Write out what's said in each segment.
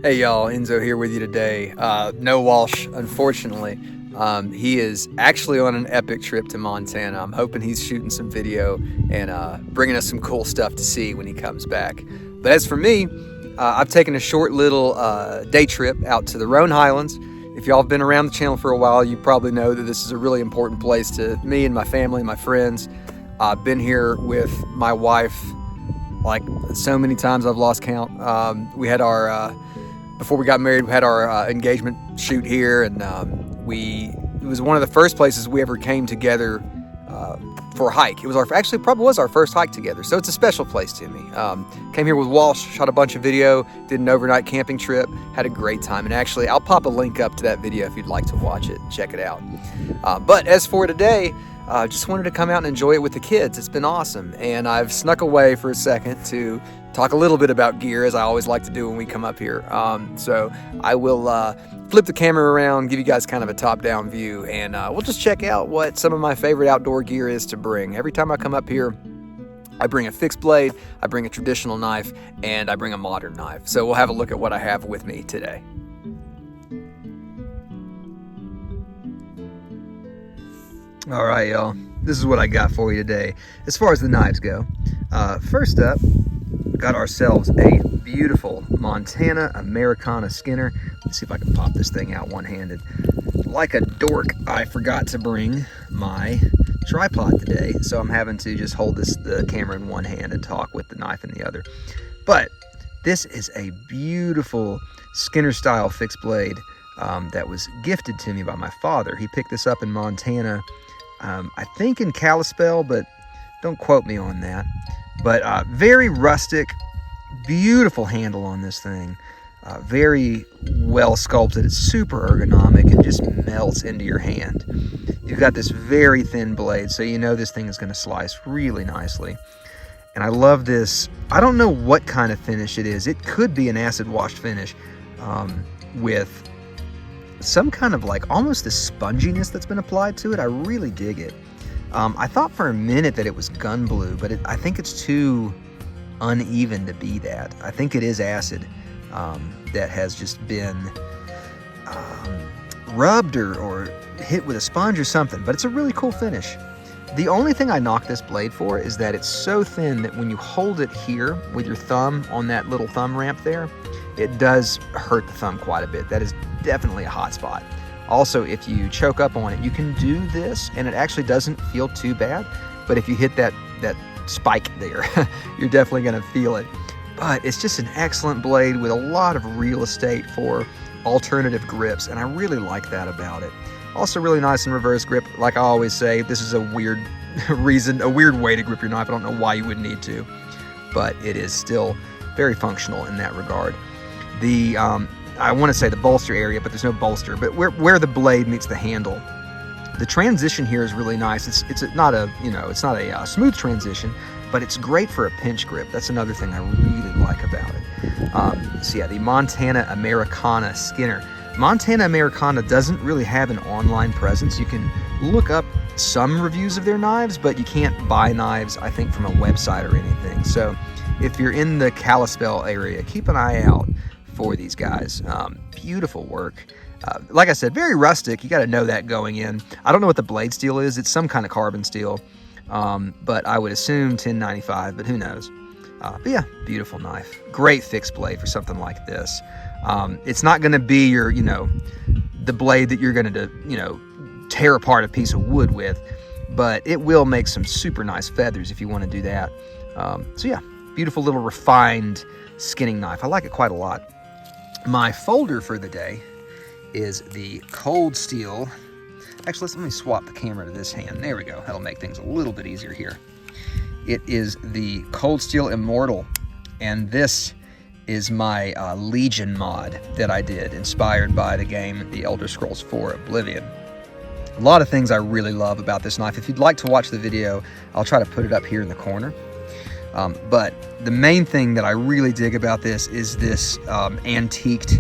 Hey y'all, Enzo here with you today. No Walsh, unfortunately. He is actually on an epic trip to Montana. I'm hoping he's shooting some video and bringing us some cool stuff to see when he comes back. But as for me, I've taken a short little day trip out to the Roan Highlands. If y'all have been around the channel for a while, you probably know that this is a really important place to me and my family, my friends. I've been here with my wife like so many times I've lost count. We had our before we got married, we had our engagement shoot here, and it was one of the first places we ever came together for a hike. It was probably our first hike together, so it's a special place to me. Came here with Walsh, shot a bunch of video, did an overnight camping trip, had a great time, and actually I'll pop a link up to that video if you'd like to watch it, check it out. But as for today, just wanted to come out and enjoy it with the kids. It's been awesome, and I've snuck away for a second to talk a little bit about gear, as I always like to do when we come up here. So I will flip the camera around, give you guys kind of a top-down view, and we'll just check out what some of my favorite outdoor gear is to bring. Every time I come up here, I bring a fixed blade, I bring a traditional knife, and I bring a modern knife. So we'll have a look at what I have with me today. All right, y'all, this is what I got for you today as far as the knives go. First up, got ourselves a beautiful Montana Americana Skinner. Let's see if I can pop this thing out one-handed. Like a dork, I forgot to bring my tripod today, so I'm having to just hold the camera in one hand and talk with the knife in the other. But this is a beautiful Skinner-style fixed blade that was gifted to me by my father. He picked this up in Montana, I think in Kalispell, but don't quote me on that. But very rustic, beautiful handle on this thing. Very well sculpted. It's super ergonomic and just melts into your hand. You've got this very thin blade, so you know this thing is going to slice really nicely. And I love this. I don't know what kind of finish it is. It could be an acid washed finish with some kind of like almost this sponginess that's been applied to it. I really dig it. I thought for a minute that it was gun blue, but I think it's too uneven to be that. I think it is acid that has just been rubbed or hit with a sponge or something, but it's a really cool finish. The only thing I knock this blade for is that it's so thin that when you hold it here with your thumb on that little thumb ramp there, it does hurt the thumb quite a bit. That is definitely a hot spot. Also, if you choke up on it, you can do this and it actually doesn't feel too bad. But if you hit that spike there, you're definitely going to feel it. But it's just an excellent blade with a lot of real estate for alternative grips, and I really like that about it. Also really nice in reverse grip. Like I always say, this is a weird weird way to grip your knife. I don't know why you would need to, but it is still very functional in that regard. I want to say the bolster area, but there's no bolster, but where the blade meets the handle, the transition here is really nice. It's not a smooth transition, but it's great for a pinch grip. That's another thing I really like about it. So yeah, the Montana Americana Skinner. Montana Americana doesn't really have an online presence. You can look up some reviews of their knives, but you can't buy knives, I think, from a website or anything. So if you're in the Kalispell area, keep an eye out for these guys. Beautiful work. Like I said, very rustic. You got to know that going in. I don't know what the blade steel is. It's some kind of carbon steel, but I would assume 1095, but who knows. But yeah, beautiful knife. Great fixed blade for something like this. It's not going to be your, the blade that you're going to, tear apart a piece of wood with, but it will make some super nice feathers if you want to do that. So yeah, beautiful little refined skinning knife. I like it quite a lot. My folder for the day is the Cold Steel. Actually, let me swap the camera to this hand. There we go. That'll make things a little bit easier here. It is the Cold Steel Immortal, and this is my Legion mod that I did, inspired by the game The Elder Scrolls 4 Oblivion. A lot of things I really love about this knife. If you'd like to watch the video, I'll try to put it up here in the corner. But the main thing that I really dig about this is this antiqued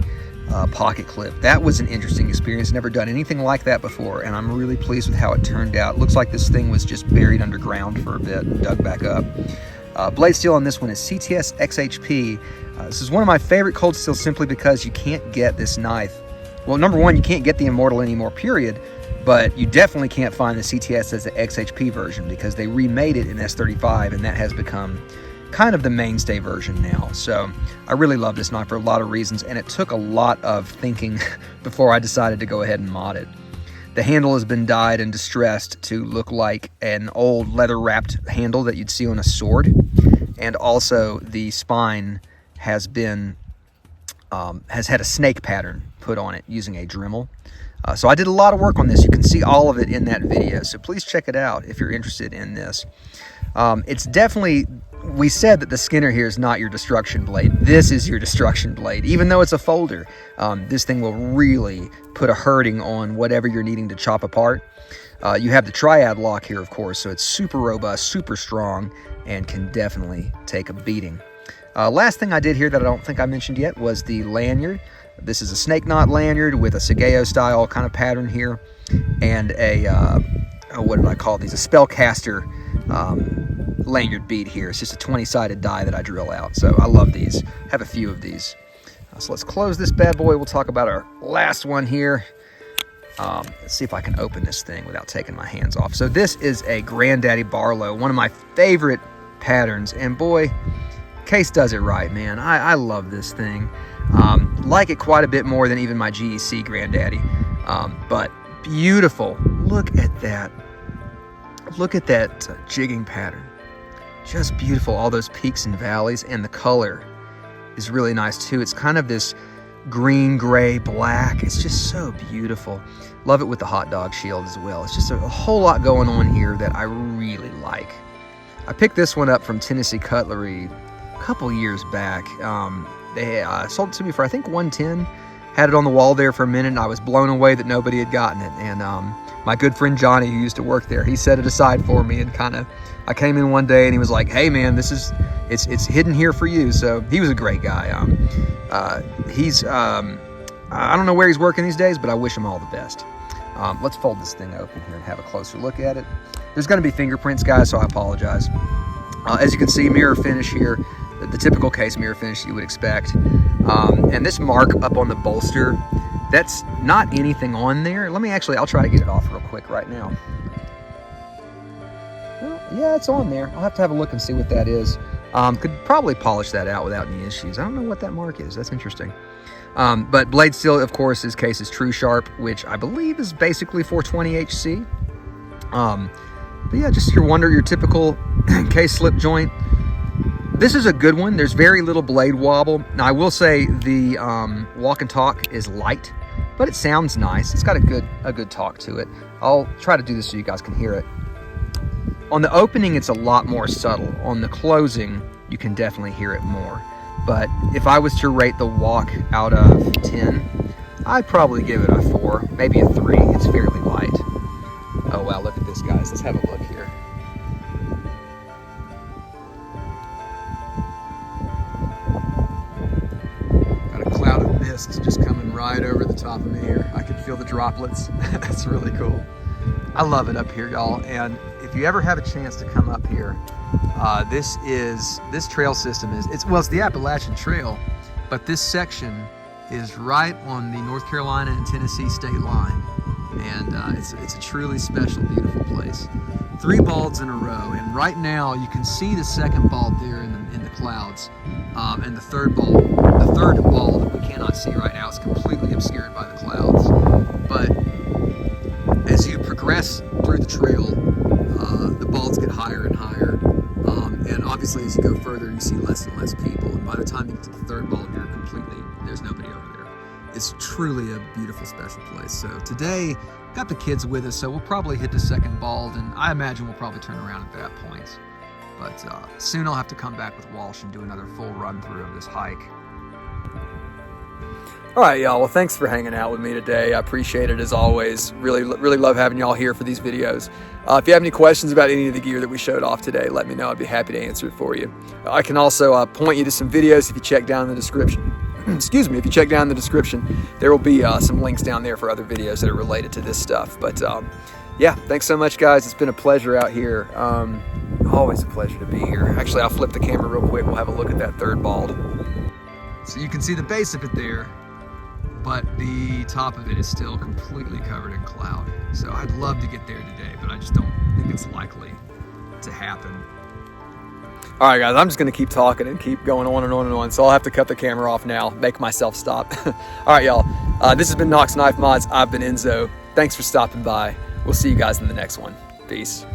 pocket clip. That was an interesting experience. Never done anything like that before, and I'm really pleased with how it turned out. Looks like this thing was just buried underground for a bit and dug back up. Blade steel on this one is CTS XHP. This is one of my favorite cold steels simply because you can't get this knife. Well, number one, you can't get the Immortal anymore, period, but you definitely can't find the CTS as the XHP version because they remade it in S35, and that has become kind of the mainstay version now. So I really love this knife for a lot of reasons, and it took a lot of thinking before I decided to go ahead and mod it. The handle has been dyed and distressed to look like an old leather-wrapped handle that you'd see on a sword, and also the spine has been has had a snake pattern put on it using a Dremel. So I did a lot of work on this. You can see all of it in that video, so please check it out if you're interested in this. It's definitely, we said that the Skinner here is not your destruction blade. This is your destruction blade. Even though it's a folder, this thing will really put a hurting on whatever you're needing to chop apart. You have the triad lock here, of course, so it's super robust, super strong, and can definitely take a beating. Last thing I did here that I don't think I mentioned yet was the lanyard. This is a snake knot lanyard with a Sageo style kind of pattern here, and a, what did I call these? A spellcaster lanyard bead here. It's just a 20-sided die that I drill out. So I love these. Have a few of these. So let's close this bad boy. We'll talk about our last one here. Let's see if I can open this thing without taking my hands off. So this is a Granddaddy Barlow, one of my favorite patterns, and boy, Case does it right, man. I love this thing. Like it quite a bit more than even my GEC Granddaddy, but beautiful. Look at that. Look at that jigging pattern. Just beautiful. All those peaks and valleys, and the color is really nice too. It's kind of this green, gray, black. It's just so beautiful. Love it with the hot dog shield as well. It's just a whole lot going on here that I really like. I picked this one up from Tennessee Cutlery a couple years back. They sold it to me for I think $110. Had it on the wall there for a minute, and I was blown away that nobody had gotten it. And my good friend Johnny, who used to work there, he set it aside for me, and I came in one day and he was like, "Hey man, it's hidden here for you." So he was a great guy. I don't know where he's working these days, but I wish him all the best. Let's fold this thing open here and have a closer look at it. There's going to be fingerprints, guys, so I apologize. As you can see, mirror finish here, the typical case mirror finish you would expect. And this mark up on the bolster, that's not anything on there. I'll try to get it off real quick right now. Well, yeah, it's on there. I'll have to have a look and see what that is. Could probably polish that out without any issues. I don't know what that mark is. That's interesting. But blade steel, of course, this case is True Sharp, which I believe is basically 420 HC. But yeah, just your typical case slip joint. This is a good one. There's very little blade wobble. Now I will say the walk and talk is light, but it sounds nice. It's got a good talk to it. I'll try to do this so you guys can hear it. On the opening, it's a lot more subtle. On the closing, you can definitely hear it more. But if I was to rate the walk out of 10, I'd probably give it a 4, maybe a 3. It's fairly light. Oh wow, look at this, guys. Let's have a look here. Got a cloud of mist just coming right over the top of me here. I can feel the droplets. That's really cool. I love it up here, y'all. And if you ever have a chance to come up here, this trail system it's the Appalachian Trail, but this section is right on the North Carolina and Tennessee state line, and it's a truly special, beautiful place. 3 balds in a row, and right now you can see the second bald there in the clouds, and the third bald that we cannot see right now is completely obscured by the clouds. But as you progress through the trail, the balds get higher and higher. And obviously as you go further, you see less and less people. And by the time you get to the third bald, there's nobody over there. It's truly a beautiful, special place. So today, got the kids with us, so we'll probably hit the second bald, and I imagine we'll probably turn around at that point. But soon I'll have to come back with Walsh and do another full run through of this hike. All right, y'all. Well, thanks for hanging out with me today. I appreciate it as always. Really love having y'all here for these videos. If you have any questions about any of the gear that we showed off today, let me know. I'd be happy to answer it for you. I can also point you to some videos if you check down in the description. Excuse me, if you check down in the description, there will be some links down there for other videos that are related to this stuff. But yeah, thanks so much, guys. It's been a pleasure out here. Always a pleasure to be here. Actually, I'll flip the camera real quick. We'll have a look at that third bald. So you can see the base of it there, but the top of it is still completely covered in cloud. So I'd love to get there today, but I just don't think it's likely to happen. All right, guys, I'm just gonna keep talking and keep going on and on and on. So I'll have to cut the camera off now, make myself stop. All right, y'all, this has been Knox Knife Mods. I've been Enzo. Thanks for stopping by. We'll see you guys in the next one. Peace.